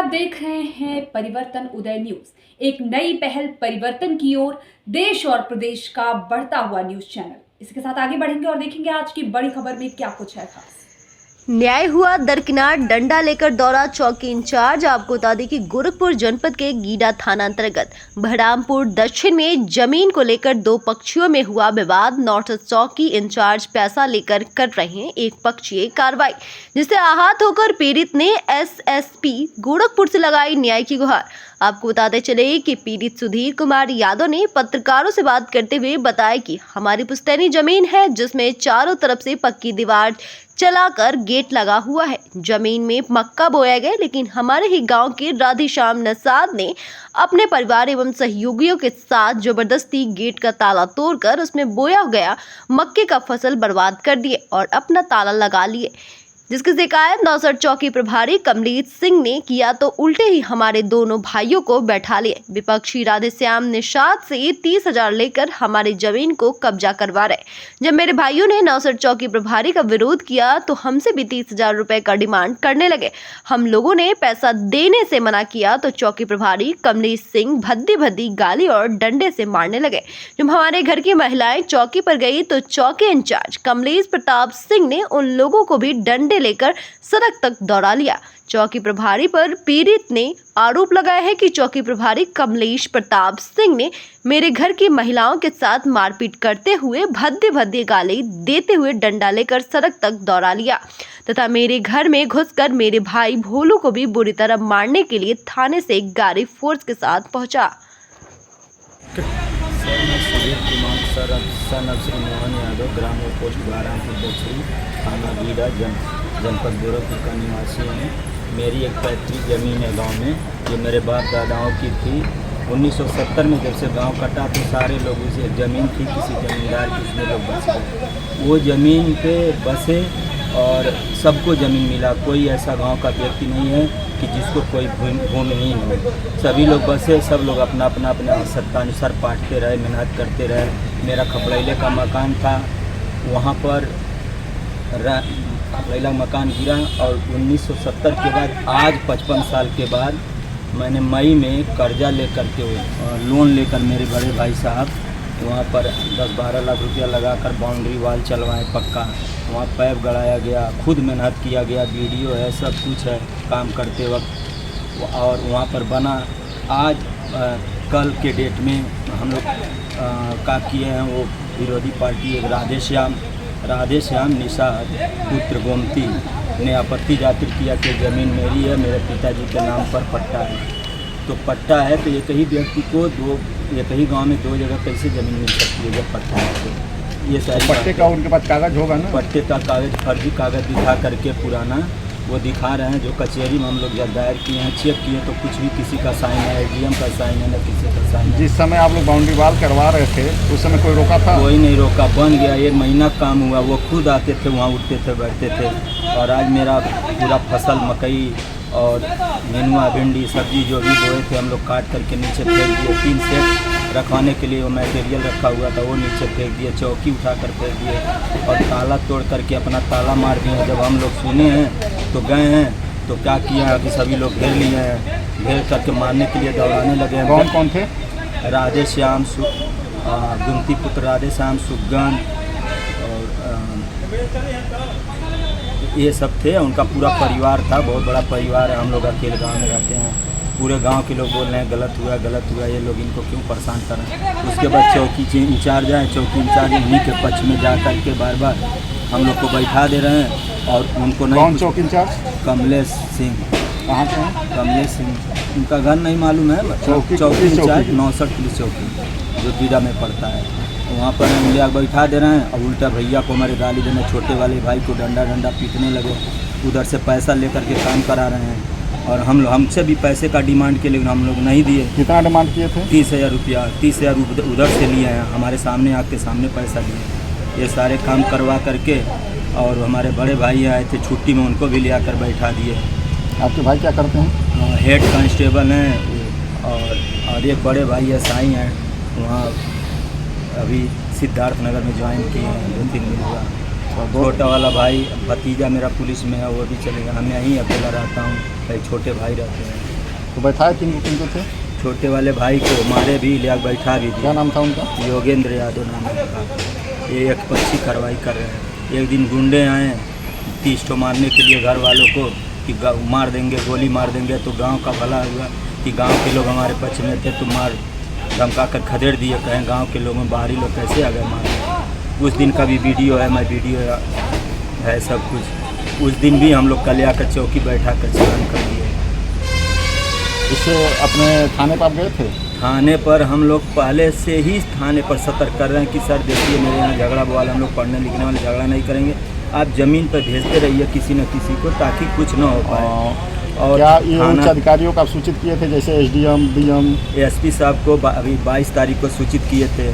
आप देख रहे हैं परिवर्तन उदय न्यूज, एक नई पहल परिवर्तन की ओर, देश और प्रदेश का बढ़ता हुआ न्यूज चैनल। इसके साथ आगे बढ़ेंगे और देखेंगे आज की बड़ी खबर में क्या कुछ है खास। न्याय हुआ दरकिनार, डंडा लेकर दौड़ा चौकी इंचार्ज। आपको बता दें कि गोरखपुर जनपद के गीडा थाना अंतर्गत बहरामपुर दक्षिण में जमीन को लेकर दो पक्षियों में हुआ विवाद। नॉर्थ चौकी इंचार्ज पैसा लेकर कर रहे हैं एक पक्षीय कार्रवाई, जिससे आहत होकर पीड़ित ने एसएसपी गोरखपुर से लगाई न्याय की गुहार। आपको बताते चले कि पीड़ित सुधीर कुमार यादव ने पत्रकारों से बात करते हुए बताया कि हमारी पुश्तैनी जमीन है, जिसमें चारों तरफ से पक्की दीवार चलाकर गेट लगा हुआ है। जमीन में मक्का बोया गया, लेकिन हमारे ही गांव के राधेश्याम नसाद ने अपने परिवार एवं सहयोगियों के साथ जबरदस्ती गेट का ताला तोड़कर उसमें बोया गया मक्के का फसल बर्बाद कर दिए और अपना ताला लगा लिए, जिसकी शिकायत नौसर चौकी प्रभारी कमलेश सिंह ने किया तो उल्टे ही हमारे दोनों भाइयों को बैठा लिए। विपक्षी राधेश्याम निषाद से 30,000 लेकर हमारी जमीन को कब्जा करवा रहे। जब मेरे भाइयों ने नौसर चौकी प्रभारी का विरोध किया तो हमसे भी 30,000 रुपए का डिमांड करने लगे। हम लोगों ने पैसा देने से मना किया तो चौकी प्रभारी कमलेश सिंह भद्दी भद्दी गाली और डंडे से मारने लगे। जब हमारे घर की महिलाएं चौकी पर गई तो चौकी इंचार्ज कमलेश प्रताप सिंह ने उन लोगों को भी डंडे लेकर सड़क तक दौड़ा लिया। चौकी प्रभारी पर पीड़ित ने आरोप लगाया है कि चौकी प्रभारी कमलेश प्रताप सिंह ने मेरे घर की महिलाओं के साथ मारपीट करते हुए भद्दे भद्दे गाली देते हुए डंडा लेकर सड़क तक दौड़ा लिया तथा मेरे घर में घुसकर मेरे भाई भोलू को भी बुरी तरह मारने के लिए थाने से एक गाड़ी फोर्स के साथ पहुंचा। सुधीर कुमार सन ऑफ श्री मोहन यादव, ग्राम पोस्ट बहरामपुर दक्षिण, थाना गीडा, जनपद गोरखपुर का निवासी है। मेरी एक पैतृक ज़मीन है गांव में, जो मेरे बाप दादाओं की थी। 1970 में जब से गांव कटा तो सारे लोग उसे ज़मीन थी किसी जमींदार की, उसमें लोग बस गए। वो ज़मीन पे बसे और सबको ज़मीन मिला। कोई ऐसा गांव का व्यक्ति नहीं है कि जिसको कोई भूमिहीन हो। सभी लोग बसे, सब लोग अपना सत्तानुसार पाटते रहे, मेहनत करते रहे। मेरा खपड़ैले का मकान था, वहाँ पर खपड़ैला मकान गिरा और 1970 के बाद आज 55 साल के बाद मैंने मई में कर्जा लेकर के लोन लेकर मेरे बड़े भाई साहब वहाँ पर 10-12 लाख रुपया लगाकर बाउंड्री वाल चलवाएं पक्का। वहाँ पैप गड़ाया गया, खुद मेहनत किया गया, वीडियो है, सब कुछ है काम करते वक्त, और वहाँ पर बना। आज कल के डेट में हम लोग क्या किए हैं, वो विरोधी पार्टी एक राधेश्याम निषाद पुत्र गोमती ने आपत्ति जाहिर किया कि ज़मीन मेरी है, मेरे पिताजी के नाम पर पट्टा है। तो पट्टा है तो एक ही व्यक्ति को एक ही गांव में दो जगह कैसे ज़मीन मिल सकती है जब पट्टा है? तो ये सारी पट्टे का उनके पास कागज़ होगा ना? पट्टे का कागज़, फर्जी कागज़ दिखा करके पुराना वो दिखा रहे हैं। जो कचहरी में हम लोग जब दायर किए हैं, चेक किए तो कुछ भी किसी का साइन है, एडीएम का साइन है, न किसी का साइन है। जिस समय आप लोग बाउंड्री वाल करवा रहे थे उस समय कोई रोका था? कोई नहीं रोका, बन गया। 1 महीना काम हुआ, वो खुद आते थे, वहाँ उठते थे, बैठते थे। और आज मेरा पूरा फसल मकई और नेनुआ, भिंडी, सब्जी जो भी बोए थे हम लोग काट करके नीचे फेंक दिए। 3 सेट रखवाने के लिए वो मटेरियल रखा हुआ था, वो नीचे फेंक दिए। चौकी उठा कर फेंक दिए और ताला तोड़ करके अपना ताला मार दिए। जब हम लोग सुने हैं तो गए हैं तो क्या किया है कि सभी लोग घेर लिए हैं, घेर करके मारने के लिए दौड़ाने लगे हैं। कौन कौन थे? राधेश्याम गुमती पुत्र राधेश्याम सुगन और ये सब थे। उनका पूरा परिवार था, बहुत बड़ा परिवार है। हम लोग अकेले गांव में रहते हैं। पूरे गांव के लोग बोल रहे हैं गलत हुआ, ये लोग इनको क्यों परेशान कर रहे हैं। उसके बाद चौकी इंचार्ज आए, चौकी इंचार्ज उन्हीं के पक्ष में जा कर के बार हम लोग को बैठा दे रहे हैं और उनको नहीं। कौन चौकी इंचार्ज? कमलेश सिंह। कहाँ के हैं? कमलेश सिंह, उनका घर नहीं मालूम है। चौकी इंचार्ज नौसर पुलिस चौकी जो गीडा में पड़ता है, वहाँ पर ले बैठा दे रहे हैं। और उल्टा भैया को हमारे गाली देने, छोटे वाले भाई को डंडा पीटने लगे। उधर से पैसा लेकर के काम करा रहे हैं और हमसे भी पैसे का डिमांड किए, लेकिन हम लोग नहीं दिए। कितना डिमांड किए थे? 30,000 रुपया। 30,000 उधर से लिए हैं, हमारे सामने आपके सामने पैसा लिए। ये सारे काम करवा करके और हमारे बड़े भाई आए थे छुट्टी में, उनको भी ले आकर बैठा दिए। आपके भाई क्या करते हैं? हेड कांस्टेबल हैं और एक बड़े भाई एसआई हैं, वहाँ अभी सिद्धार्थ नगर में ज्वाइन किए हैं, 2-3 दिन हुआ। और छोटा वाला भाई भतीजा मेरा पुलिस में है, वो भी चलेगा। मैं यहीं अकेला रहता हूँ, छोटे भाई रहते हैं। तो बैठाए किन को थे? छोटे वाले भाई को मारे भी, ले बैठा भी क्या दिया। नाम था उनका? योगेंद्र यादव नाम है उनका। ये एक पक्षी कार्रवाई कर रहे हैं। एक दिन गुंडे आए 30 ठो मारने के लिए घर वालों को कि मार देंगे, गोली मार देंगे। तो गांव का भला हुआ कि गांव के लोग हमारे पक्ष में थे, तो मार धमका कर खदेड़ दिए। कहें गांव के लोगों बाहरी लोग कैसे आ गए मार। उस दिन का भी वीडियो है, मैं वीडियो है सब कुछ। उस दिन भी हम लोग कल आकर चौकी बैठा कर चालान कर दिए। इससे अपने थाने पर आप गए थे? थाने पर हम लोग पहले से ही थाने पर सतर्क कर रहे हैं कि सर देखिए मेरे यहाँ झगड़ा बवाल, हम लोग पढ़ने लिखने वाले झगड़ा नहीं करेंगे। आप ज़मीन पर भेजते रहिए किसी न किसी को, ताकि कुछ न हो पाए। और क्या ये उच्च थाना अधिकारियों को आप सूचित किए थे, जैसे एसडीएम, डीएम? एसपी साहब को अभी 22 तारीख को सूचित किए थे।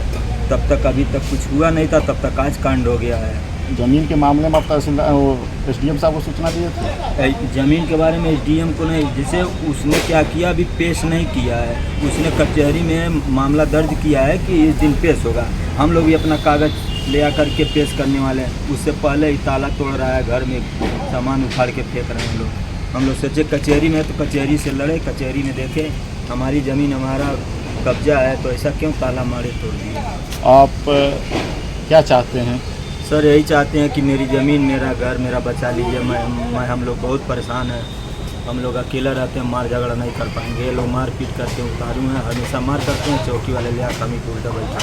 तब तक अभी तक कुछ हुआ नहीं था, तब तक आज कांड हो गया है। जमीन के मामले में आप तहसीलदार एसडीएम साहब को सूचना दिए थे? ज़मीन के बारे में एसडीएम को नहीं, जिसे उसने क्या किया अभी पेश नहीं किया है। उसने कचहरी में मामला दर्ज किया है कि इस दिन पेश होगा। हम लोग भी अपना कागज़ ले आकर के पेश करने वाले हैं। उससे पहले ही ताला तोड़ रहा है, घर में सामान उखाड़ के फेंक रहे हैं लोग। हम लोग सोचे कचहरी में, तो कचहरी से लड़े, कचहरी में देखे हमारी ज़मीन हमारा कब्जा है, तो ऐसा क्यों ताला मारे तोड़ दिए। आप क्या चाहते हैं? सर यही चाहते हैं कि मेरी ज़मीन, मेरा घर, मेरा बचा लीजिए। मैं हम लोग बहुत परेशान हैं। हम लोग अकेला रहते हैं, मार झगड़ा नहीं कर पाएंगे। ये लोग मार पीट करते हैं, उतारू हैं, हमेशा मार करते हैं। चौकी वाले ले आकर हमें उल्टा बैठा